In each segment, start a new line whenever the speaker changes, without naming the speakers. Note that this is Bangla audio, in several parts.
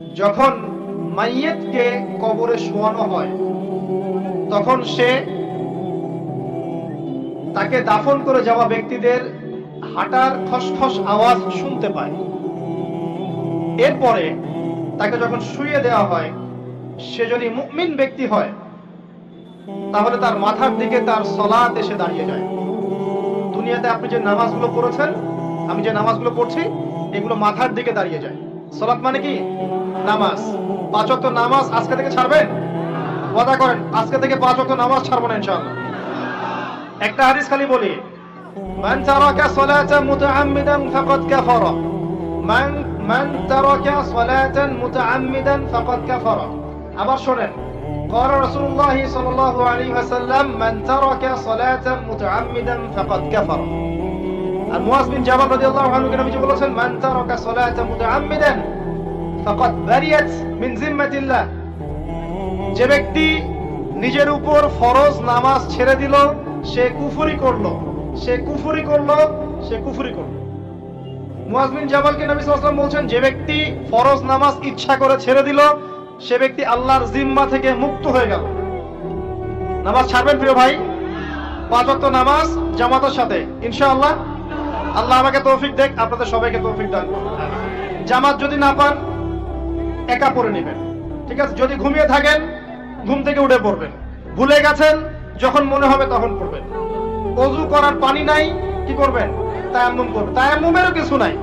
যখন মাইয়েতকে কবরে শোয়ানো হয় তখন সে তাকে দাফন করে যাওয়া ব্যক্তিদের হাঁটার খসখস আওয়াজ শুনতে পায়। এরপরে তাকে যখন শুইয়ে দেওয়া হয়, সে যদি মুমিন ব্যক্তি হয় তাহলে তার মাথার দিকে তার সালাত এসে দাঁড়িয়ে যায়। দুনিয়াতে আপনি যে নামাজগুলো পড়েছেন, আমি যে নামাজগুলো পড়ছি, এগুলো মাথার দিকে দাঁড়িয়ে যায়। সালাত মানে কি? নামাজ। 5 ওয়াক্ত নামাজ আজকে থেকে ছাড়বেন? ওয়াদা করেন আজকে থেকে 5 ওয়াক্ত নামাজ ছাড়বো না ইনশাআল্লাহ। একটা হাদিস খালি বলি, মান তারাকা সালাতান মুতাআম্মিদান ফাকাদ কাফারা, মান তারাকা সালাতান মুতাআম্মিদান ফাকাদ কাফারা। আবার শুনেন, قال رسول الله صلى الله عليه وسلم من ترك صلاة متعمدا فقد كفر। আর মুয়াজ বিন জাবাল রাদিয়াল্লাহু আনহু কে নবীজি বলেছেন, মান তারাকা সালাতা মুতাআম্মিদান ফাকাদ বারিয়াত মিন জিম্মাতিল্লাহ। যে ব্যক্তি নিজের উপর ফরজ নামাজ ছেড়ে দিল, সে কুফরি করলো, সে কুফরি করলো, সে কুফরি করলো। মুয়াজ বিন জাবালকে নবী সাল্লাল্লাহু আলাইহি ওয়াসাল্লাম বলছেন, যে ব্যক্তি ফরজ নামাজ ইচ্ছা করে ছেড়ে দিল, সে ব্যক্তি আল্লাহর জিম্মা থেকে মুক্ত হয়ে গেল। নামাজ ছাড়বেন প্রিয় ভাই? 5 ওয়াক্ত নামাজ জামাতের সাথে ইনশাআল্লাহ। আল্লাহ আমাকে তৌফিক দেখ, আপনাদের সবাইকে তৌফিক দান করুন। জামাত যদি না পান, একা পড়ে নেবেন, ঠিক আছে? যদি ঘুমিয়ে থাকেন, ঘুম থেকে উঠে পড়বেন। ভুলে গেছেন, যখন মনে হবে তখন পড়বেন। ওযু করার পানি নাই, কি করবেন? তায়াম্মুম করবেন। তায়াম্মুমেরও কিছু নাই,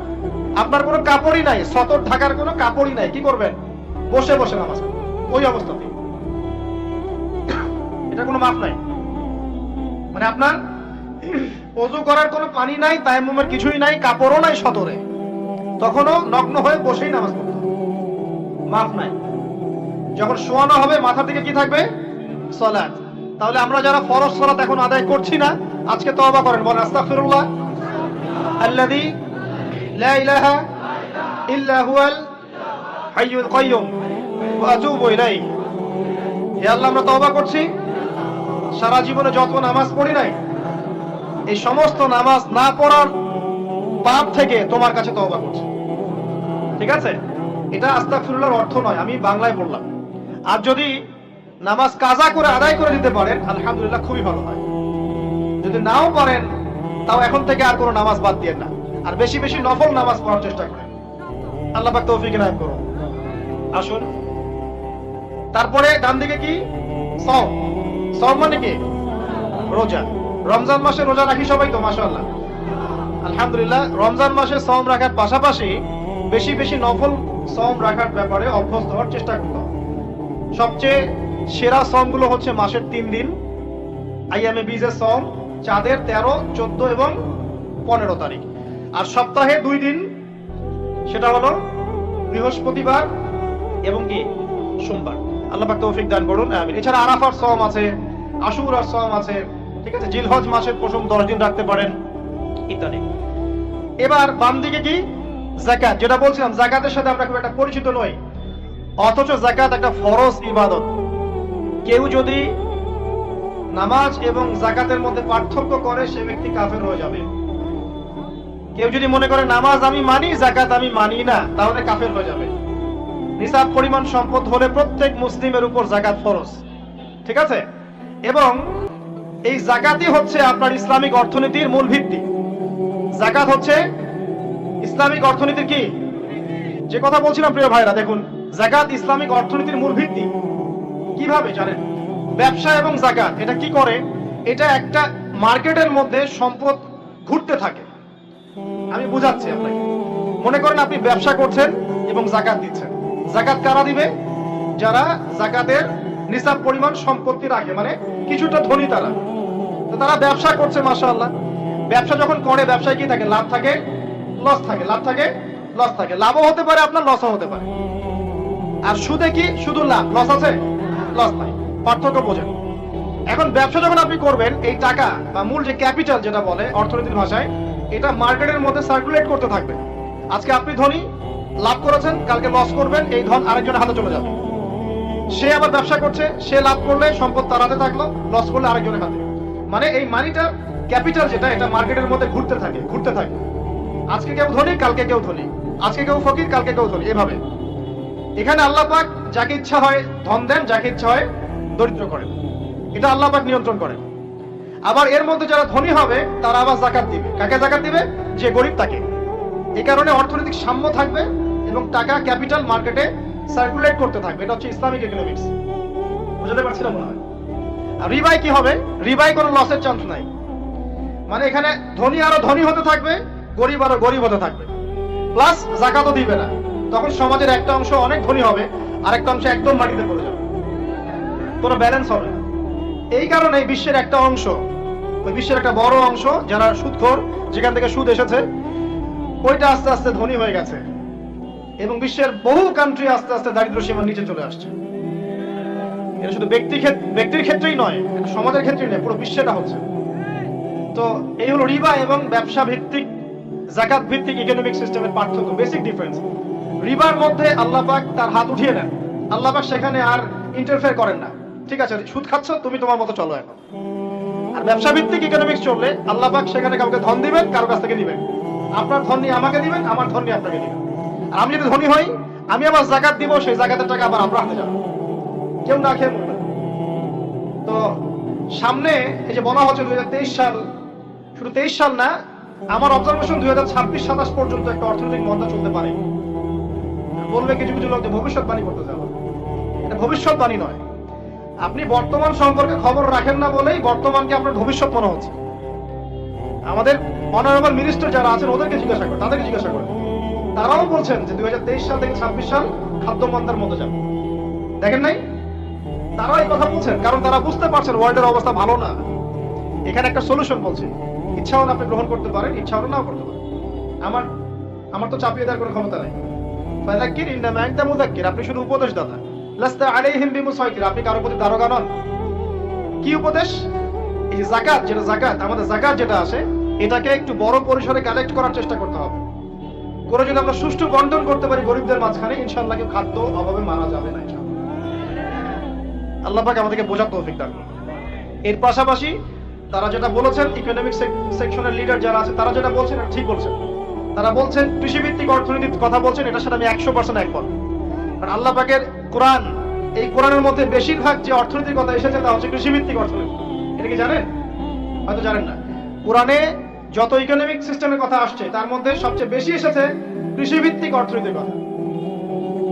আপনার কোনো কাপড়ই নাই, সতর ঢাকার কোনো কাপড়ই নাই, কি করবেন? বসে বসে নামাজ পড়বেন ওই অবস্থাতে। এটা কোনো মাফ নাই, মানে আপনার ওযু করার কোনো পানি নাই, তায়াম্মুমের কিছুই নাই, কাপড়ও নাই সতরে, তখনও নগ্ন হয়ে বসেই নামাজ পড়তে হবে, মাফ নাই। যখন শোয়ানো হবে, মাথার দিকে কি থাকবে? সালাত। তাহলে আমরা যারা ফরজ সালাত এখন আদায় করছি না, আজকে তওবা করেন, বলেন আস্তাগফিরুল্লাহ আল্লাযী লা ইলাহা ইল্লা হুয়াল হাইয়ুল কাইয়্যুম ওয়া আতুবু ইলাইহি। হে আল্লাহ, আমরা তওবা করছি, সারা জীবনে যত নামাজ পড়ি নাই, এই সমস্ত নামাজ না পড়ার পাপ থেকে তোমার কাছে তওবা করছি। ঠিক আছে? এটা আস্তাগফিরুল্লাহর অর্থ নয়, আমি বাংলায় বললাম। আর যদি নামাজ কাজা করে আদায় করে দিতে পারেন, আলহামদুলিল্লাহ, খুবই ভালো হয়। যদি নাও পারেন, তাও এখন থেকে আর কোনো নামাজ বাদ দিয়েন না, আর বেশি বেশি নফল নামাজ পড়ার চেষ্টা করেন। আল্লাহ পাক তৌফিক এনায়েত করুন। আসুন, তারপরে ডান দিকে কি? সওম। সওম মানে কি? রোজা। রমজান মাসে রোজা রাখি সবাই তো, মাশাআল্লাহ, আলহামদুলিল্লাহ। রমজান মাসে সওম রাখার পাশাপাশি বেশি বেশি নফল সওম রাখার ব্যাপারে অভ্যস্ত হওয়ার চেষ্টা করতে হবে। সবচেয়ে সেরা সওমগুলো হচ্ছে মাসের 3 দিন, আইয়ামে বীজের সওম, চাঁদের 13, 14 এবং 15 তারিখ। আর সপ্তাহে 2 দিন, সেটা হলো বৃহস্পতিবার এবং কি সোমবার। আল্লাহ পাক তৌফিক দান করুন, আমিন। এছাড়া আরাফার সওম আছে, আশুরার সওম আছে, ঠিক আছে? জিলহজ মাসের প্রথম 10 দিন রাখতে পারেন, ইত্যাদি। এবার বাম দিকে কি? যাকাত। যেটা বলছিলাম, যাকাতের সাথে আমরা খুব একটা পরিচিত নই, অথচ যাকাত একটা ফরজ ইবাদত। কেউ যদি নামাজ এবং যাকাতের মধ্যে পার্থক্য করে, সে ব্যক্তি কাফের হয়ে যাবে। কেউ যদি মনে করে নামাজ আমি মানি, যাকাত আমি মানি না, তাহলে কাফের হয়ে যাবে। নিসাব পরিমাণ সম্পদ হলে প্রত্যেক মুসলিমের উপর যাকাত ফরজ, ঠিক আছে? এবং এই যাকাতই হচ্ছে আপনার ইসলামিক অর্থনীতির মূল ভিত্তি। যাকাত হচ্ছে ইসলামিক অর্থনীতির কি? যে কথা বলছিলাম প্রিয় ভাইরা, দেখুন, যাকাত ইসলামিক অর্থনীতির মূল ভিত্তি। কিভাবে জানেন? ব্যবসা এবং যাকাত এটা কি করে? এটা একটা মার্কেটের মধ্যে সম্পদ ঘুরতে থাকে। আমি বুঝাচ্ছি আপনাকে। মনে করেন আপনি ব্যবসা করছেন এবং যাকাত দিচ্ছেন। যাকাত কারা দিবে? যারা যাকাতের নিসাব পরিমাণ সম্পত্তি রাখে, মানে কিছুটা ধনী তারা। তো তারা ব্যবসা করছে, মাশাআল্লাহ। ব্যবসা যখন করে, ব্যবসায় কি থাকে? লাভ থাকে, লস থাকে, লাভ থাকে, লস থাকে। লাভও হতে পারে আপনার, লসও হতে পারে। আর সুদে কি? শুধু লাভ, লস আছে, লস নাই। পার্থক্য বোঝেন। এখন ব্যবসা যখন আপনি করবেন, এই টাকা বা মূল যে ক্যাপিটাল যেটা বলে অর্থনীতির ভাষায়, এটা মার্কেটের মধ্যে সার্কুলেট করতে থাকবে। আজকে আপনি ধনী, লাভ করেছেন, কালকে লস করবেন, এই ধন আরেকজনের হাতে চলে যাবে। সে আবার ব্যবসা করছে, সে লাভ করলে সম্পদ তার হাতে থাকলো, লস করলে আরেকজনের হাতে। মানে এই মানিটা, ক্যাপিটাল যেটা, এটা মার্কেটের মধ্যে ঘুরতে থাকে, ঘুরতে থাকে। আজকে কেউ ধনী, কালকে কেউ ধনী, আজকে কেউ ফকির, কালকে কেউ ধনী, এভাবে। এখানে আল্লাহ পাক যাকে ইচ্ছা হয় ধন দেন, যাকে ইচ্ছা হয় দরিদ্র করেন, এটা আল্লাহ পাক নিয়ন্ত্রণ করেন। আবার এর মধ্যে যারা ধনী হবে তারা আবার যাকাত দিবে। কাকে যাকাত দিবে? যে গরিব তাকে। এই কারণে অর্থনৈতিক সাম্য থাকবে এবং টাকা ক্যাপিটাল মার্কেটে সার্কুলেট করতে থাকবে। এটা হচ্ছে ইসলামিক ইকোনমিক্স। বুঝতে পারছিলাম মনে হয়। আর রিবাই কি হবে? রিবাই কোনো লসের চান্স নাই। মানে এখানে ধনী আরো ধনী হতে থাকবে, গরিব আরো গরিব হতে থাকবে, প্লাস যাকাতও দিবে না। তখন সমাজের একটা অংশ অনেক ধনী হবে, আর একটা অংশ একদম মাটিতে পড়ে যাবে, কোনো ব্যালেন্স হবে না। এই কারণে বিশ্বের একটা অংশ, ওই বিশ্বের একটা বড় অংশ যারা সুদখোর, যেখান থেকে সুদ এসেছে, ওইটা আস্তে আস্তে ধনী হয়ে গেছে এবং বিশ্বের বহু কান্ট্রি আস্তে আস্তে দারিদ্র সীমার নিচে চলে আসছে। এটা শুধু ব্যক্তির ক্ষেত্রেই নয়, এটা সমাজের ক্ষেত্রেই নয়, পুরো বিশ্বেটা হচ্ছে। তো এই হলো রিবা এবং ব্যবসা ভিত্তিক যাকাত ভিত্তিক ইকোনমিক সিস্টেমের পার্থক্য, বেসিক ডিফারেন্স। রিবার মধ্যে আল্লাহ পাক তার হাত উঠিয়ে নেন, আল্লাহ পাক সেখানে আর ইন্টারফেয়ার করেন না। ঠিক আছে, সুদ খাচ্ছ, তুমি তোমার মতো চলো এখন। আর ব্যবসা ভিত্তিক ইকোনমিক্স চললে আল্লাহ পাক সেখানে কাউকে ধন দিবেন, কারো কাছ থেকে দিবেন। আপনার ধন নিয়ে আমাকে দিবেন, আমার ধন নিয়ে আপনাকে দিবেন। আর আমি যদি ধনী হই, আমি আবার যাকাত দিব, সেই যাকাতের টাকা আবার আমরা হাতে যাবে, কেউ না খেয়ে মরবে। তো সামনে এই যে বলা হচ্ছে 2023 সাল, শুধু 23 সাল না, আমার অবজারভেশন 2026-27 পর্যন্ত একটা অর্থনৈতিক মন্দা চলতে পারে। বলবে কিছু কিছু লোক যে ভবিষ্যৎবাণী করতে যাবে, এটা ভবিষ্যৎবাণী নয়। আপনি বর্তমান সম্পর্কে খবর রাখেন না বলেই বর্তমানকে আপনার ভবিষ্যৎ মনে হচ্ছে। আমাদের অনারেবল মিনিস্টার যারা আছেন ওদেরকে জিজ্ঞাসা করেন, তাদেরকে জিজ্ঞাসা করেন, তারাও বলছেন যে 2023 সাল থেকে 26 সাল খাদ্য মন্দার মধ্যে যাবে। দেখেন নাই? তারাও এই কথা বলছেন কারণ তারা বুঝতে পারছেন ওয়ার্ল্ডের অবস্থা ভালো না। এখানে একটা সলিউশন বলছে, ইচ্ছা হলে আপনি গ্রহণ করতে পারেন, ইচ্ছা হলে নাও করতে পারেন। আমার তো চাপিয়ে দেওয়ার কোনো ক্ষমতা নাই। ফাযাক্কির ইন্নামা আনতা মুযাক্কির, আপনি শুধু উপদেশদাতা। লাস্তা আলাইহিম বিমুসাইতির, আপনি কারো প্রতি দারোগা নন। কি উপদেশ? এই যে যাকাত, যেটা যাকাত, আমাদের যাকাত যেটা আসে, এটাকে একটু বড় পরিসরে কালেক্ট করার চেষ্টা করতে হবে। করে যদি আমরা সুষ্ঠু বন্টন করতে পারি গরিবদের মাঝখানে, ইনশাআল্লাহ কেউ খাদ্য অভাবে মারা যাবে না ইনশাআল্লাহ। আল্লাহ পাক আমাদেরকে বোঝার তৌফিক দান করুন। এর পাশাপাশি তারা যেটা বলেছেন, ইকোনমিক সেকশনের লিডার যারা আছে তারা যেটা বলছেন ঠিক বলছেন। তারা বলছেন কৃষিভিত্তিক অর্থনীতির কথা বলছেন, এটার সাথে আমি 100% একমত। কারণ আল্লাহ পাকের কোরআন, এই কোরআনের মধ্যে বেশিরভাগ যে অর্থনীতির কথা এসেছে তা হচ্ছে কৃষিভিত্তিক অর্থনীতি। এটা কি জানেন? হয়তো জানেন না। কোরআনে যত ইকোনমিক সিস্টেমের কথা আসছে তার মধ্যে সবচেয়ে বেশি এসেছে কৃষিভিত্তিক অর্থনীতির কথা,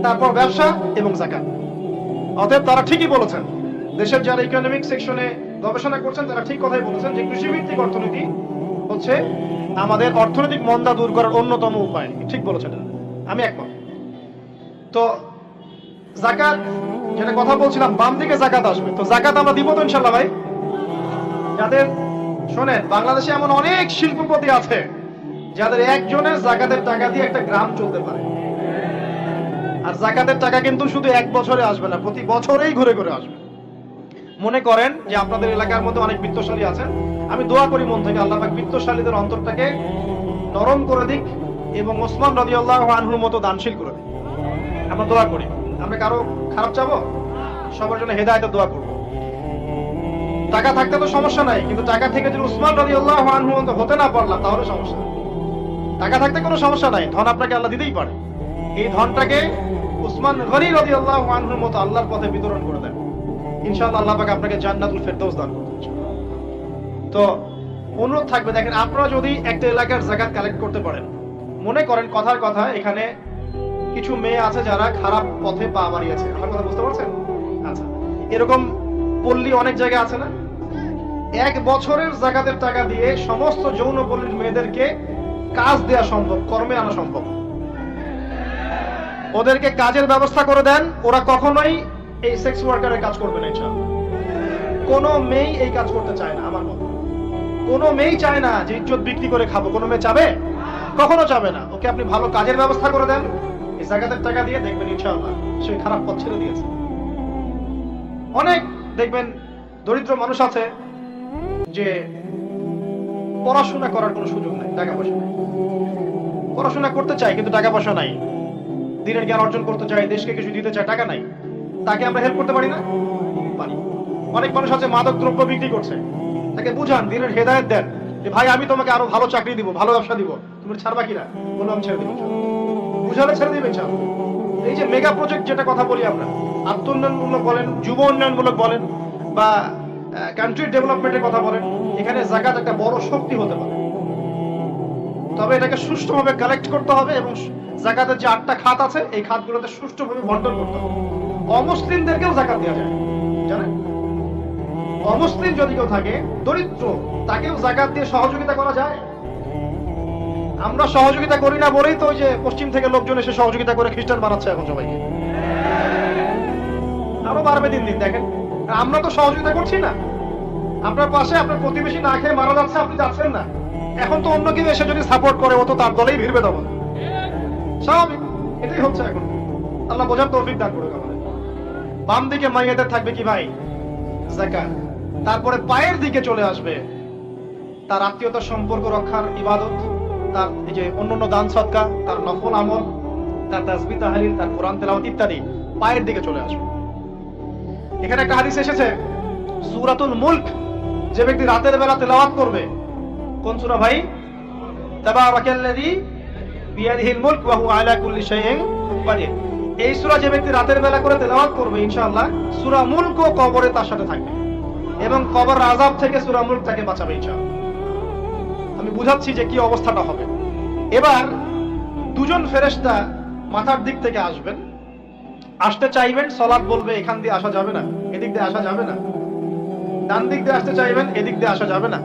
তারপর ব্যবসা এবং যাকাত। অতএব তারা ঠিকই বলেছেন, দেশের যারা ইকোনমিক সেকশনে গবেষণা করছেন তারা ঠিক কথাই বলেছেন যে কৃষিভিত্তিক অর্থনীতি হচ্ছে আমাদের অর্থনৈতিক মন্দা দূর করার অন্যতম উপায়। ঠিক বলেছেন, আমি একমত। তো যাকাত, যেটা কথা বলছিলাম, বাম দিকে যাকাত আসবে। তো যাকাত আমরা দিব তো ইনশাআল্লাহ ভাই। যাদের, শোনেন, বাংলাদেশে এমন অনেক শিল্পপতি আছে যাদের একজনের যাকাতের টাকা দিয়ে একটা গ্রাম চলতে পারে। আর যাকাতের টাকা কিন্তু শুধু এক বছরে আসবে না, প্রতি বছরেই ঘুরে ঘুরে আসবে। মনে করেন যে আপনাদের এলাকার মধ্যে অনেক বিত্তশালী আছেন, আমি দোয়া করি মন থেকে আল্লাহ পাক বিত্তশালীদের অন্তরটাকে নরম করে দিক এবং ওসমান রাদিয়াল্লাহু আনহুর মতো দানশীল করে দিক। আমরা দোয়া করি, আমরা কারো খারাপ চাবো, সবার জন্য হেদায়েতের দোয়া করব। টাকা থাকতে তো সমস্যা নাই, কিন্তু টাকা থেকে যদি ওসমান রাদিয়াল্লাহু আনহুর মতো হতে না পারলাম তাহলে সমস্যা। টাকা থাকতে কোনো সমস্যা নাই, ধন আপনাকে আল্লাহ দিতেই পারে। এই ধনটাকে উসমান গনি রাদিয়াল্লাহু আনহুর মতো আল্লাহর পথে বিতরণ করে দেন, ইনশাআল্লাহ আল্লাহ পাক আপনাকে জান্নাতুল ফেরদৌস দান করবেন। তো অনুরোধ থাকবে, দেখেন, আপনারা যদি একটা এলাকার যাকাত কালেক্ট করতে পারেন, মনে করেন কথার কথা এখানে কিছু মেয়ে আছে যারা খারাপ পথে পা বাড়িয়েছে, আমার কথা বুঝতে পারছেন? আচ্ছা, এরকম পল্লী অনেক জায়গায় আছে না? এক বছরের যাকাতের টাকা দিয়ে সমস্ত যৌন পল্লীর মেয়েদেরকে কাজ দেয়া সম্ভব, কর্মে আনা সম্ভব। ওদেরকে কাজের ব্যবস্থা করে দেন, ওরা কখনোই এই সেক্স ওয়ার্কারের কাজ করবে না ইনশাআল্লাহ। কোনো মেয়ে এই কাজ করতে চায় না, আমার মতে। কোনো মেয়ে চায় না যে ইজ্জত বিক্রি করে খাবো, কোনো মেয়ে চাবে? কখনো চাবে না। ওকে আপনি ভালো কাজের ব্যবস্থা করে দেন, এই যাকাতের টাকা দিয়ে, দেখবেন ইনশাআল্লাহ সে খারাপ পথ ছেড়ে দিয়েছে। অনেক দেখবেন দরিদ্র মানুষ আছে যে পড়াশোনা করার কোনো সুযোগ নাই, টাকা পয়সা নাই, পড়াশোনা করতে চায় কিন্তু টাকা পয়সা নাই, দিনের জ্ঞান অর্জন করতে চায়, দেশকে কিছু দিতে চায়, টাকা নাই। তাকে আমরা হেল্প করতে পারি না? পারি। অনেক মানুষ আছে মাদক দ্রব্য বিক্রি করছে, তাকে বুঝান, দিনের হেদায়েত দেন যে ভাই আমি তোমাকে আরো ভালো চাকরি দিব, ভালো ব্যবসা দিব, তুমি ছাড়বা কিনা? বলবো আমি ছেড়ে দিব। বুঝালে ছেড়ে দিবে ইনশাআল্লাহ। এই যে মেগা প্রজেক্ট যেটা কথা বলি আমরা, আত্মোন্নয়নমূলক বলেন, যুব উন্নয়নমূলক বলেন, বা কান্ট্রি ডেভেলপমেন্টের কথা বলেন, এখানে যাকাত একটা বড় শক্তি হতে পারে। তবে এটাকে সুষ্ঠুভাবে কালেক্ট করতে হবে এবং যাকাতের যে 8টা খাত আছে এই খাতগুলোতে সুষ্ঠুভাবে বন্টন করতে হবে। অমুসলিমদেরকেও যাকাত দেওয়া যায়, জানেন? অমুসলিম যদি কেউ থাকে, দরিদ্র, তাকেও যাকাত দিয়ে সহযোগিতা করা যায়। আমরা সহযোগিতা করি না বলেই তো ওই যে পশ্চিম থেকে লোকজন এসে সহযোগিতা করে খ্রিস্টান বানাচ্ছে এখন সবাইকে। আরো বাড়বে দিন দিন, দেখেন। আমরা তো সহযোগিতা করছি না। আপনার পাশে আপনার প্রতিবেশী না খেয়ে মারা যাচ্ছে, আপনি যাচ্ছেন না। এখন তো অন্য কেউ এসে যদি সাপোর্ট করে, ও তো তার দলেই ভিড়বে তখন। স্বাভাবিক, এটাই হচ্ছে এখন। আল্লাহ বোঝার তৌফিক দান করুক আমাদের। বাম দিকে মাইয়াদের থাকবে কি ভাই? যাকাত। তারপরে পায়ের দিকে চলে আসবে তার আত্মীয়তার সম্পর্ক রক্ষার ইবাদত, তার এই যে অন্যান্য দান সদকা, তার নফল আমল, তার তাসবিহ তাহলিল, তার কোরআন তেলাওয়াত ইত্যাদি পায়ের দিকে চলে আসবে। এখানে একটা হাদিস এসেছে, সূরাতুল মুলক যে ব্যক্তি রাতের বেলা তেলাওয়াত করবে, কোন সূরা ভাই? তাবারাকাল্লাযী বিয়াদিহিল মুলক ওয়া হুয়া আলা কুল্লি শাইইন কাদির। এই সূরা যে ব্যক্তি রাতের বেলা করে তেলাওয়াত করবে, ইনশাআল্লাহ সূরা মুলক ও কবরে তার সাথে থাকবে এবং কবর আযাব থেকে সূরা মুলক তাকে বাঁচাবে ইনশাআল্লাহ। আমি বুঝাচ্ছি যে কি অবস্থাটা হবে। এবার দুজন ফেরেশতা মাথার দিক থেকে আসবেন, আসতে চাইবেন, সালাত বলবে এখান দিয়ে আসা যাবে না, এদিক দিয়ে আসা যাবে না। ডান দিক দিয়ে আসতে চাইবেন, এদিক দিয়ে আসা যাবে না।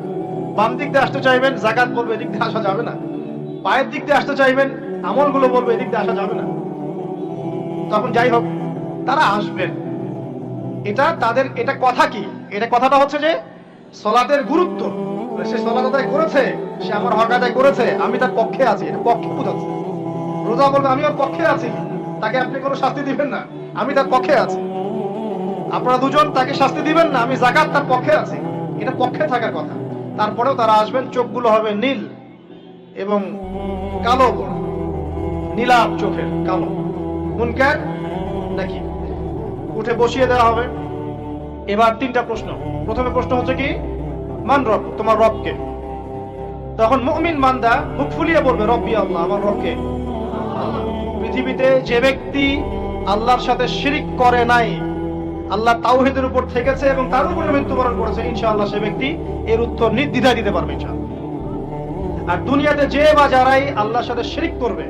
বাম দিক দিয়ে আসতে চাইবেন, যাকাত বলবে এদিক দিয়ে আসা যাবে না। পায়ের দিক দিয়ে আসতে চাইবেন, আমলগুলো বলবে এদিক দিয়ে আসা যাবে না। তখন যাই হোক, তারা আসবেন। এটা তাদের, এটা কথা কি? এটা কথাটা হচ্ছে যে সালাতের গুরুত্ব। সে সালাত আদায় করেছে, সে আমার হক আদায় করেছে, আমি তার পক্ষে আছি, এটা পক্ষে বোঝাচ্ছে। রোজা বলবে আমি ওর পক্ষে আছি, তাকে আপনি কোনো শাস্তি দিবেন না, আমি তার পক্ষে আছি। আপনারা দুজন তাকে শাস্তি দিবেন না, আমি যাকাত তার পক্ষে আছি, এটা পক্ষে থাকার কথা। তারপরেও তারা আসবেন, চোখগুলো হবে নীল এবং কালো, নীলাভ চোখের, কালো। মুনকার নাকি? উঠে বসিয়ে দেওয়া হবে। এবার 3টা প্রশ্ন। প্রথমে প্রশ্ন হচ্ছে কি, মান রব, তোমার রবকে? তখন মুমিন বান্দা মুখ ফুলিয়ে বলবে রব্বি আল্লাহ, আমার রবকে আল্লাহ। পৃথিবীতে যে ব্যক্তি আল্লাহর সাথে শিরিক করে নাই, আল্লাহ তাওহীদের উপর থেকেছে এবং তার উপরে মৃত্যুবরণ করেছে, ইনশাআল্লাহ সে ব্যক্তি এর উত্তর নির্দ্বিধায় দিতে পারবে ইনশাআল্লাহ। আর দুনিয়াতে যে বা যারাই আল্লাহর সাথে শিরিক করবে,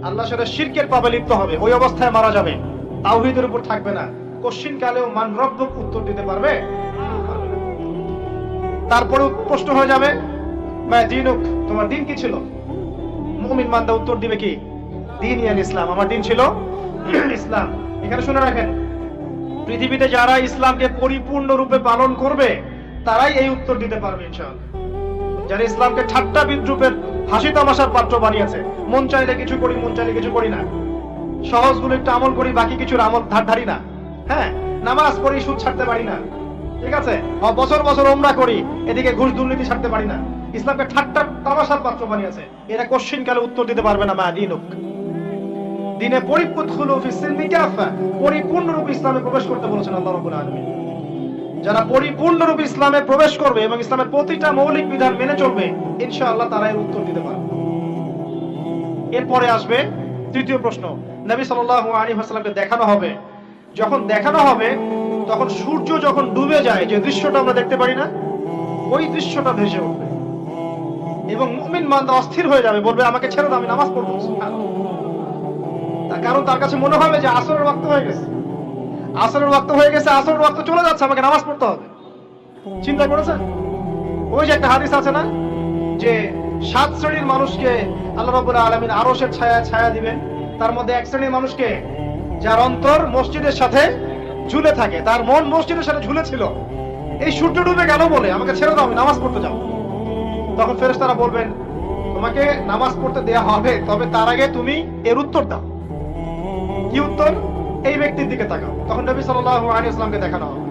আল্লাহর সাথে শিরকের পাবে লিপ্ত হবে, ওই অবস্থায় মারা যাবে, তাওহীদের উপর থাকবে না, কোশ্চিন কালেও মান রব্বক উত্তর দিতে পারবে। তারপরে প্রশ্ন হয়ে যাবে মা দিনুক, তোমার দিন কি ছিল? মুমিন বান্দা উত্তর দিবে কি? দীন আল ইসলাম, আমার দিন ছিল ইসলাম। এখানে শুনে রাখেন, পৃথিবীতে যারা ইসলামকে পরিপূর্ণ রূপে পালন করবে তারাই এই উত্তর দিতে পারবে ইনশাআল্লাহ। যারা ইসলামকে ঠাট্টা বিদ্রুপের হাসি তামাশার পাত্র বানিয়েছে, মন চাইলে কিছু করি, মন চাইলে কিছু করি না, সহজগুলো একটু আমল করি, বাকি কিছুর আমল ধারি না, হ্যাঁ, নামাজ পড়ি, সুদ ছাড়তে পারি না, ঠিক আছে, বছর বছর ওমরা করি, এদিকে ঘুষ দুর্নীতি ছাড়তে পারি না, ইসলামকে ঠাট্টা তামাশার পাত্র বানিয়েছে, এরা কোশ্চিন কালে উত্তর দিতে পারবে না মা দিনুক। দিনে পরিপূর্ণরূপে ইসলামে প্রবেশ করতে বলেছেন আল্লাহ রাব্বুল আলামিন। যারা পরিপূর্ণরূপে ইসলামে প্রবেশ করবে এবং ইসলামের প্রতিটা মৌলিক বিধান মেনে চলবে, ইনশাআল্লাহ তারা এর উত্তর দিতে পারবে। এরপরে আসবে 3য় প্রশ্ন। নবী সাল্লাল্লাহু আলাইহি ওয়াসাল্লামকে দেখানো হবে। যখন দেখানো হবে তখন সূর্য যখন ডুবে যায়, যে দৃশ্যটা আমরা দেখতে পারি না, ওই দৃশ্যটা ভেসে উঠবে এবং মুমিন বান্দা অস্থির হয়ে যাবে, বলবে আমাকে ছেড়ে দাও, আমি নামাজ পড়বো। তার কারণ তার কাছে মনে হবে যে আসরের ওয়াক্ত হয়ে গেছে, আসরের ওয়াক্ত হয়ে গেছে, আসরের ওয়াক্ত চলে যাচ্ছে, আমাকে নামাজ পড়তে হবে। চিন্তা করেছেন? ওই যে একটা হাদিস আছে না, যে 7 শ্রেণীর মানুষকে আল্লাহ রাব্বুল আলামিন আরশের ছায়া দিবেন। তার মধ্যে এক শ্রেণীর মানুষকে যার অন্তর মসজিদের সাথে ঝুলে থাকে, তার মন মসজিদের সাথে ঝুলে ছিল, এই সূর্য ডুবে গেল বলে আমাকে ছেড়ে দাও, আমি নামাজ পড়তে যাও। তখন ফেরেশতারা বলবেন তোমাকে নামাজ পড়তে দেয়া হবে, তবে তার আগে তুমি এর উত্তর দাও। কি উত্তর? এই ব্যক্তির দিকে তাকাও। তখন নবী সাল্লাল্লাহু আলাইহি ওয়াসাল্লামকে দেখানো হবে,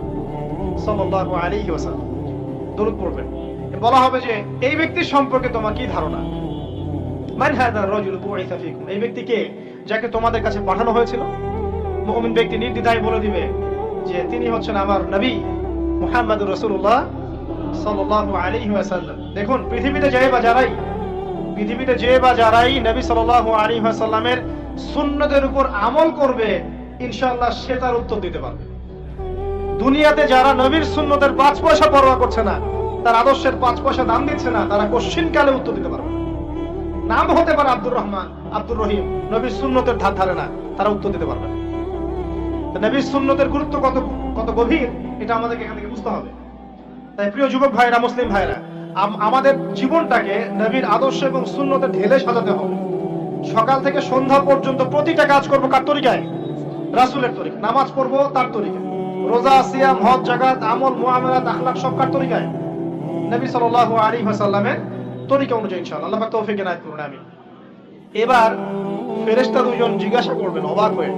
সাল্লাল্লাহু আলাইহি ওয়াসাল্লাম দরুদ পড়বেন। বলা হবে যে এই ব্যক্তির সম্পর্কে তোমার কি ধারণা? মান হাযা রাজুল বুইসা ফীকুম, এই ব্যক্তি কে যাকে তোমাদের কাছে পাঠানো হয়েছিল? মুমিন ব্যক্তি নির্দ্বিধায় বলে দিবে যে তিনি হচ্ছেন আমার নবী মুহাম্মদুর রাসূলুল্লাহ সাল্লাল্লাহু আলাইহি ওয়াসাল্লাম। দেখুন, পৃথিবীতে যে বা যারাই নবী সাল্লাল্লাহু আলাইহি ওয়াসাল্লামের সুন্নতের উপর আমল করবে, ইনশাআল্লাহ সে তার উত্তর দিতে পারবে। দুনিয়াতে যারা নবীর সুন্নতের 5 পয়সা পরোয়া করছে না, তার আদর্শের 5 পয়সা দাম দিচ্ছে না, তারা কোশ্চিন কালে উত্তর দিতে পারবে না। নাম হতে পারে আব্দুর রহমান, আব্দুর রহিম, নবীর সুন্নতের ধার ধারে না, তারা উত্তর দিতে পারবে না। নবীর সুন্নতের গুরুত্ব কত কত গভীর, এটা আমাদেরকে এখান থেকে বুঝতে হবে। তাই প্রিয় যুবক ভাইরা, মুসলিম ভাইরা, আমাদের জীবনটাকে নবীর আদর্শ এবং সুন্নতে ঢেলে সাজাতে হবে। সকাল থেকে সন্ধ্যা পর্যন্ত প্রতিটা কাজ করবো কার তরিকায়? রাসূলের তরিকা। নামাজ পড়বো তার তরিকায়, রোজা, সিয়াম, হজ, যাকাত, আমল, মুআমালাত, আখলাক সব কার তরিকায়? নবী সাল্লাল্লাহু আলাইহি ওয়াসাল্লামের তরিকা অনুযায়ী ইনশাআল্লাহ। আল্লাহ পাক তৌফিক এনায়েত করুন, আমিন। এবার ফেরেশতা দুইজন জিজ্ঞাসা করবেন অবাক হয়ে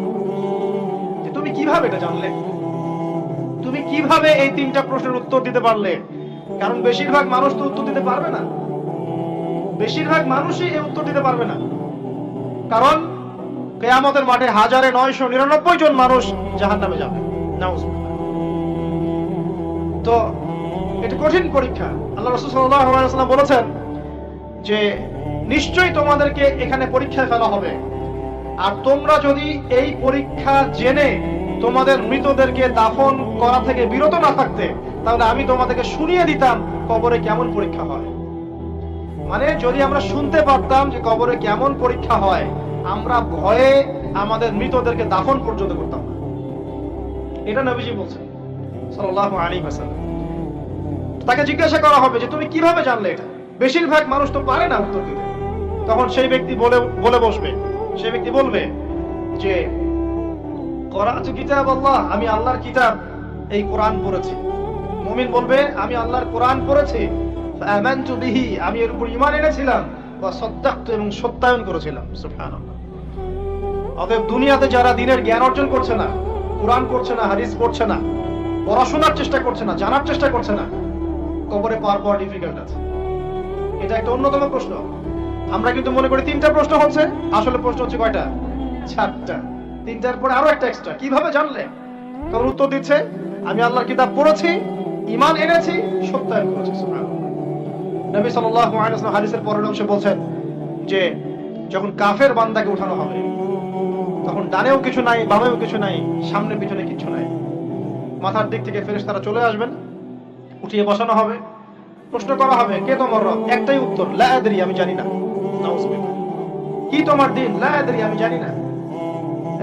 যে তুমি কিভাবে এটা জানলে? তুমি কিভাবে এই 3টা প্রশ্নের উত্তর দিতে পারলে? কারণ বেশিরভাগ মানুষ তো উত্তর দিতে পারবে না, বেশিরভাগ মানুষই এই উত্তর দিতে পারবে না। কারণ কিয়ামতের মাঠে 1999 জন মানুষ জাহান্নামে যাবে, নাউজুবিল্লাহ। তো এটা কঠিন পরীক্ষা। আল্লাহ রাসূল সাল্লাল্লাহু আলাইহি ওয়াসাল্লাম বলেছেন যে নিশ্চয়ই তোমাদেরকে এখানে পরীক্ষায় ফেলা হবে, আর তোমরা যদি এই পরীক্ষা জেনে তোমাদের মৃতদেরকে দাফন করা থেকে বিরত না থাকতে, তাহলে আমি তোমাদেরকে শুনিয়ে দিতাম কবরে কেমন পরীক্ষা হয়। মানে যদি আমরা শুনতে পারতাম যে কবরে কেমন পরীক্ষা হয়, আমরা ভয়ে আমাদের মৃতদেরকে দাফন পর্যন্ত করতাম না। এটা নবীজি বলছেন সাল্লাল্লাহু আলাইহি ওয়াসাল্লাম। তাকে জিজ্ঞাসা করা হবে যে তুমি কিভাবে জানলে এটা? বেশিরভাগ মানুষ তো পারে না উত্তর দিতে। তখন সেই ব্যক্তি বলে বসবে, সেই ব্যক্তি বলবে যে করাতু কিতাব আল্লাহ, আমি আল্লাহর কিতাব এই কোরআন পড়েছি। মুমিন বলবে আমি আল্লাহর কোরআন পড়েছি, ফাআমানতু বিহি, আমি এর উপর ঈমান এনেছিলাম, ওয়া সাদ্দাকতু, এবং সত্যায়ন করেছিলাম। সুবহানাল্লাহ। অতএব দুনিয়াতে যারা দ্বীনের জ্ঞান অর্জন করছে না, কোরআন পড়ছে না, হাদিস পড়ছে না, পড়াশোনার চেষ্টা করছে না, জানার চেষ্টা করছে না, কবরে পার পাওয়া ডিফিকাল্ট আছে। এটা একটা অন্যতম প্রশ্ন। আমরা কিন্তু মনে করি 3টা প্রশ্ন হচ্ছে, আসলে প্রশ্ন হচ্ছে কয়টা? 4টা। 3টার পরে আরো একটা এক্সট্রা। কিভাবে জানলে? তখন উত্তর দিচ্ছে আমি আল্লাহর কিতাব পড়েছি, ঈমান এনেছি, সত্যায়ন করেছি। সুবহানাল্লাহ। নবী সাল্লাল্লাহু আলাইহি ওয়াসাল্লাম হাদিসের পরের অংশে বলছেন যে যখন কাফের বান্দাকে উঠানো হবে, তখন ডানেও কিছু নাই, বামেও কিছু নাই, সামনে পিছনে কিছু নাই। মাথার দিক থেকে ফেরেশতারা চলে আসবেন, উঠিয়ে বসানো হবে, প্রশ্ন করা হবে কে তোমার রব? একটাই উত্তর, লা আদরি, আমি জানি না। নাউজুবিল্লাহ। কি তোমার দিন? লা আদরি, আমি জানি না।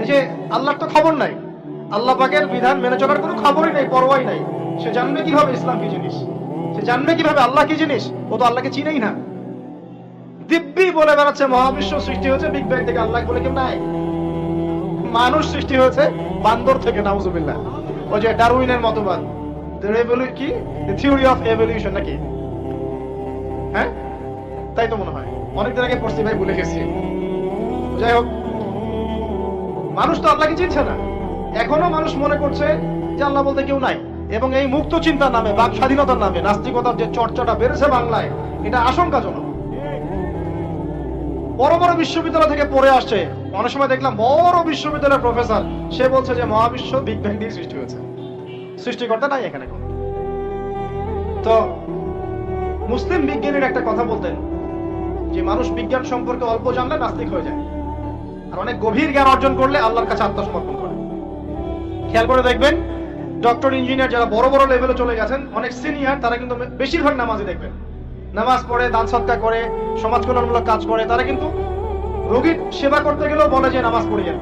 এই যে আল্লাহর তো খবর নাই, আল্লাহ পাকের বিধান মেনে চলার কোনো খবরই নাই, পরোয়াই নাই। সে জানবে কিভাবে ইসলাম কি জিনিস? সে জানবে কিভাবে আল্লাহ কি জিনিস? ও তো আল্লাহকে চিনেই না। দিব্যি বলে বেড়াচ্ছে মহাবিশ্ব সৃষ্টি হয়েছে বিগ ব্যাং থেকে, আল্লাহ বলে কেউ নাই। মানুষ সৃষ্টি হয়েছে বান্দর থেকে, নাউজুবিল্লাহ। ওই যে ডারউইনের মতবাদ, কি থিওরি অফ এভলিউশন নাকি? হ্যাঁ, তাই তো মনে হয়। অনেকদিন আগে পড়ছি ভাই, ভুলে গেছি। যাই হোক, মানুষ তো আল্লাহকে চিনছে না। এখনো মানুষ মনে করছে যে আল্লাহ বলতে কেউ নাই। এবং এই মুক্ত চিন্তার নামে, বাক স্বাধীনতার নামে নাস্তিকতার যে চর্চাটা বেড়েছে বাংলায়, এটা আশঙ্কাজনক। বড় বড় বিশ্ববিদ্যালয় থেকে পড়ে আসছে, অনেক সময় দেখলাম বড় বিশ্ববিদ্যালয়ের প্রফেসর, সে বলছে যে মহাবিশ্ব বিগ ব্যাং দিয়ে সৃষ্টি হয়েছে, সৃষ্টিকর্তা নাই এখানে কোন। তো মুসলিম বিজ্ঞানীর একটা কথা বলতেন যে মানুষ বিজ্ঞান সম্পর্কে অল্প জানলে নাস্তিক হয়ে যায়, আর অনেক গভীর জ্ঞান অর্জন করলে আল্লাহর কাছে আত্মসমর্পণ করে। খেয়াল করে দেখবেন, ডক্টর, ইঞ্জিনিয়ার যারা বড় বড় লেভেলে চলে গেছেন, অনেক সিনিয়র, তারা কিন্তু বেশিরভাগ নামাজি দেখবেন, নামাজ পড়ে, দান সদকা করে, সমাজ কল্যাণমূলক কাজ করে। তারা কিন্তু রোগীর সেবা করতে গেলেও বলে যে নামাজ পড়িয়েন,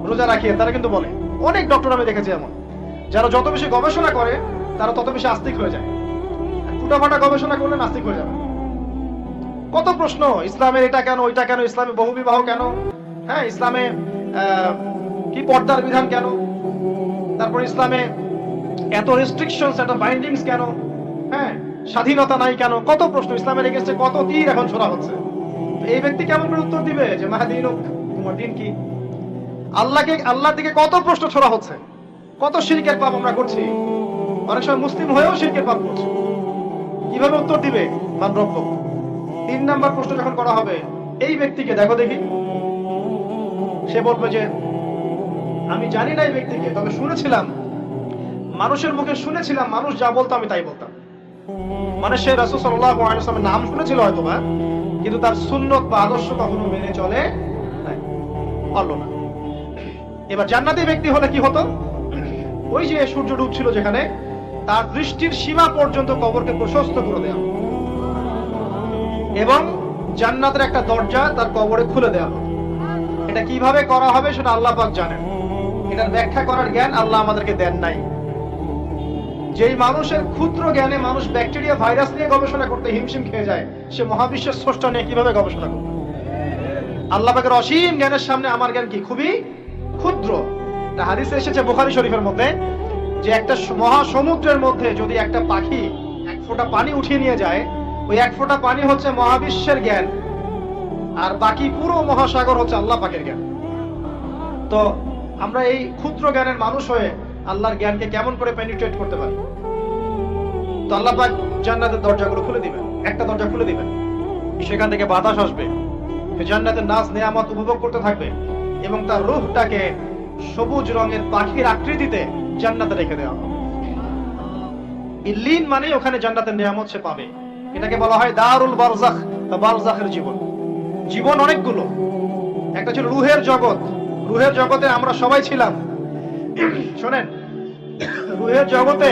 রোজা রাখিয়েন। তারা কিন্তু বলে। অনেক ডক্টর আমি দেখেছি এমন, যারা যত বেশি গবেষণা করে তারা তত বেশি আস্তিক হয়ে যায়। ফুটাফাটা গবেষণা করলে নাস্তিক হয়ে যাবে। কত প্রশ্ন, ইসলামের এটা কেন, ওইটা কেন, ইসলামে বহুবিবাহ কেন, হ্যাঁ, ইসলামে কি পর্দার বিধান কেন, তারপর ইসলামে এত রেস্ট্রিকশনস, এত বাইন্ডিংস কেন, হ্যাঁ, স্বাধীনতা নাই কেন, কত প্রশ্ন। ইসলামের এগেইনস্টে কত তীর এখন ছোড়া হচ্ছে। এই ব্যক্তি কেমন করে উত্তর দিবে যে মাহদিনুক, তোমার দিন কি? আল্লাহর দিকে কত প্রশ্ন ছোড়া হচ্ছে, কত শিরকের পাপ আমরা করছি। অনেক সময় মুসলিম হয়েও শিরকের পাপ করছি। কিভাবে উত্তর দিবে? মান রব্বুক। 3 নাম্বার প্রশ্ন যখন করা হবে, এই ব্যক্তিকে দেখো দেখি, সে বলবে যে আমি জানি না এই ব্যক্তিকে, তবে শুনেছিলাম, মানুষের মুখে শুনেছিলাম, মানুষ যা বলতো আমি তাই বলতাম। মানে সে রাসূল সাল্লাল্লাহু আলাইহি ওয়াসাল্লামের নাম শুনেছিল হয়তোবা, কিন্তু তার সুন্নত বা আদর্শ কখনো মেনে চলে নাই। পারলো না। এবার জান্নাতি ব্যক্তি হলে কি হতো, ওই যে সূর্য ডুবছিল যেখানে, তার দৃষ্টির সীমা পর্যন্ত কবরকে প্রশস্ত করে দেওয়া এবং জান্নাতের একটা দরজা তার কবরে খুলে দেওয়া হবে। এটা কিভাবে করা হবে সেটা আল্লাহ পাক জানেন, এটার ব্যাখ্যা করার জ্ঞান আল্লাহ আমাদেরকে দেন নাই। যেই মানুষের ক্ষুদ্র জ্ঞানে মানুষ ব্যাকটেরিয়া ভাইরাস নিয়ে গবেষণা করতে হিমশিম খেয়ে যায়, সে মহাবিশ্বের স্রষ্টা নিয়ে কিভাবে গবেষণা করবে? আল্লাহ পাকের অসীম জ্ঞানের সামনে আমার জ্ঞান কি? খুবই ক্ষুদ্র। একটা হাদিসে এসেছে বুখারী শরীফের মধ্যে, যে একটা মহাসমুদ্রের মধ্যে যদি একটা পাখি এক ফোঁটা পানি উঠিয়ে নিয়ে যায়, ওই এক ফোঁটা পানি হচ্ছে মহাবিশ্বের জ্ঞান, আর বাকি পুরো মহাসাগর হচ্ছে আল্লাহ পাকের জ্ঞান। তো আমরা এই ক্ষুদ্র জ্ঞানের মানুষ হয়ে আল্লাহর জ্ঞানকে কেমন করে পেনিট্রেট করতে পারি? তো আল্লাহ পাক জান্নাতের দরজাগুলো খুলে দিবেন, একটা দরজা খুলে দিবেন, সেখান থেকে বাতাস আসবে, জান্নাতের নাজ নেয়ামত উপভোগ করতে থাকবে এবং তার রূহটাকে সবুজ রঙের পাখির আকৃতিতে জান্নাতে রেখে দেওয়া হবে। ইল্লিন মানে ওখানে জান্নাতের নিয়ামত সে পাবে। এটাকে বলা হয় দারুল বারজাখ বা বারজাখের জীবন। জীবন অনেকগুলো, একটা ছিল রুহের জগৎ। রুহের জগতে আমরা সবাই ছিলাম। শোনেন, রুহের জগতে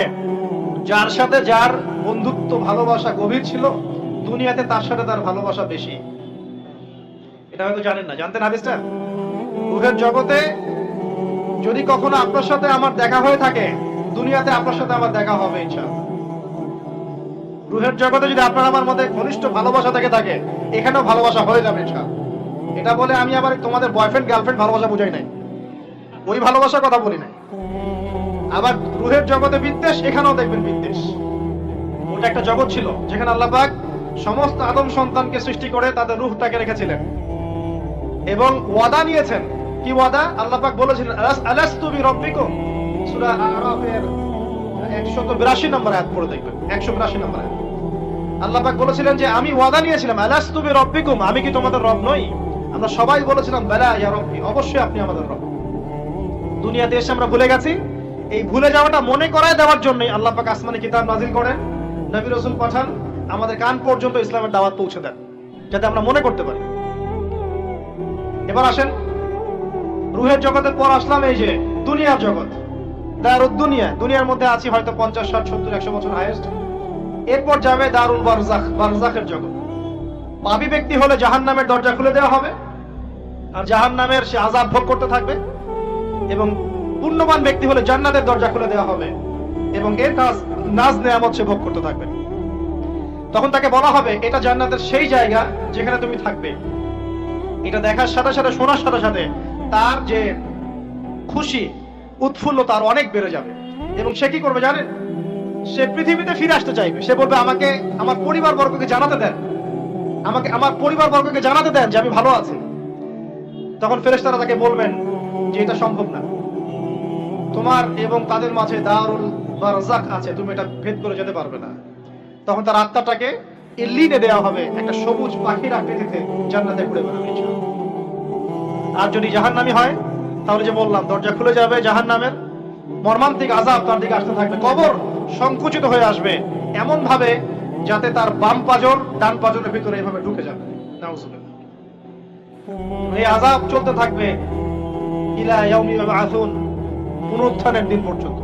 যার সাথে যার বন্ধুত্ব ভালোবাসা গভীর ছিল, দুনিয়াতে তার সাথে তার ভালোবাসা বেশি। এটা হয়তো জানেন না, জানতেন হাদিসটা? রুহের জগতে যদি কখনো আপনার সাথে আমার দেখা হয়ে থাকে, দুনিয়াতে আপনার সাথে আমার দেখা হবে ইনশাআল্লাহ। রুহের জগতে যদি আপনার আমার মধ্যে ঘনিষ্ঠ ভালোবাসা থেকে থাকে, এখানেও ভালোবাসা হয়ে যাবে ইনশাআল্লাহ। এটা বলে আমি আবার তোমাদের বয়ফ্রেন্ড গার্লফ্রেন্ড ভালোবাসা বুঝাই নাই, ওই ভালোবাসার কথা বলি নাই। আবার রুহের জগতে বিদ্বেষ, এখানেও দেখবেন বিদ্বেষ। ওটা একটা জগৎ ছিল যেখানে আল্লাহ পাক সমস্ত আদম সন্তানকে সৃষ্টি করে তাদের রূহটাকে রেখেছিলেন এবং ওয়াদা নিয়েছেন। কি ওয়াদা? আল্লাহ পাক বলেছিলেন আলাস্তু বিরাব্বিকুম, সূরা আরাফের 182 নম্বর আয়াত পড়ে দেখবেন, 182 নম্বর আয়াত। আল্লাহ পাক বলেছিলেন যে আমি ওয়াদা নিয়েছিলাম, আলাস্তু বিরাব্বিকুম, আমি কি তোমাদের রব নই? আমরা সবাই বলেছিলাম বালা ইয়া রাব্বি, অবশ্যই আপনি আমাদের রব। দুনিয়াতে এসে আমরা ভুলে গেছি। এই ভুলে যাওয়াটা মনে করায় দেওয়ার জন্যই আল্লাহ পাক আসমানে কিতাব নাজিল করেন, নবী রাসূল পাঠান, আমাদের কান পর্যন্ত ইসলামের দাওয়াত পৌঁছে দেন, যাতে আমরা মনে করতে পারি। এবার আসেন রুহের জগতের পর আসলাম এই যে দুনিয়ার জগৎ, দারুদ দুনিয়া। দুনিয়ার মধ্যে আছি হয়তো 50, 60, 70, 100 বছর হাইয়েস্ট। এরপর যাবে দারুল বারজাখ, বারজাখের জগৎ। পাপী ব্যক্তি হলে জাহান্নামের দরজা খুলে দেওয়া হবে আর জাহান্নামের সে আযাব ভোগ করতে থাকবে, এবং পুণ্যবান ব্যক্তি হলে জান্নাতের দরজা খুলে দেওয়া হবে এবং এর নাজ নেয়ামত সে ভোগ করতে থাকবে। তখন তাকে বলা হবে এটা জান্নাতের সেই জায়গা যেখানে তুমি থাকবে। এটা দেখার সাথে সাথে, শোনার সাথে সাথে তার যে খুশি উৎফুল্লতা আর অনেক বেড়ে যাবে এবং সে কি করবে জানেন? সে পৃথিবীতে ফিরে আসতে চাইবে। সে বলবে আমাকে আমার পরিবার বর্গকে জানাতে দেন, আমাকে আমার পরিবার বর্গকে জানাতে দেন যে আমি ভালো আছি। তখন ফেরেশতারা তাকে বলবেন যে এটা সম্ভব না, তোমার এবং তাদের মাঝে দারুল বারজাখ আছে, তুমি এটা ভেদ করে যেতে পারবে না। তখন তার আত্মাটাকে ইল্লিনে দেওয়া হবে, একটা সবুজ পাখির আকৃতিতে জান্নাতে ঘুরে বেড়াবে। আর যদি জাহান্নামী হয় তাহলে যে বললাম দরজা খুলে যাবে, জাহান্নামের মর্মান্তিক আযাব তার দিকে আসতে থাকবে। কবর সংকুচিত হয়ে আসবে এমন ভাবে যাতে তার বাম পাজর ডান পাজরের ভিতরে এভাবে ঢুকে যাবে। নাউযুবিল্লাহ। এই আযাব চলতে থাকবে ইলা ইয়াউমি ইউবআসুন, পুনরুত্থানের দিন পর্যন্ত।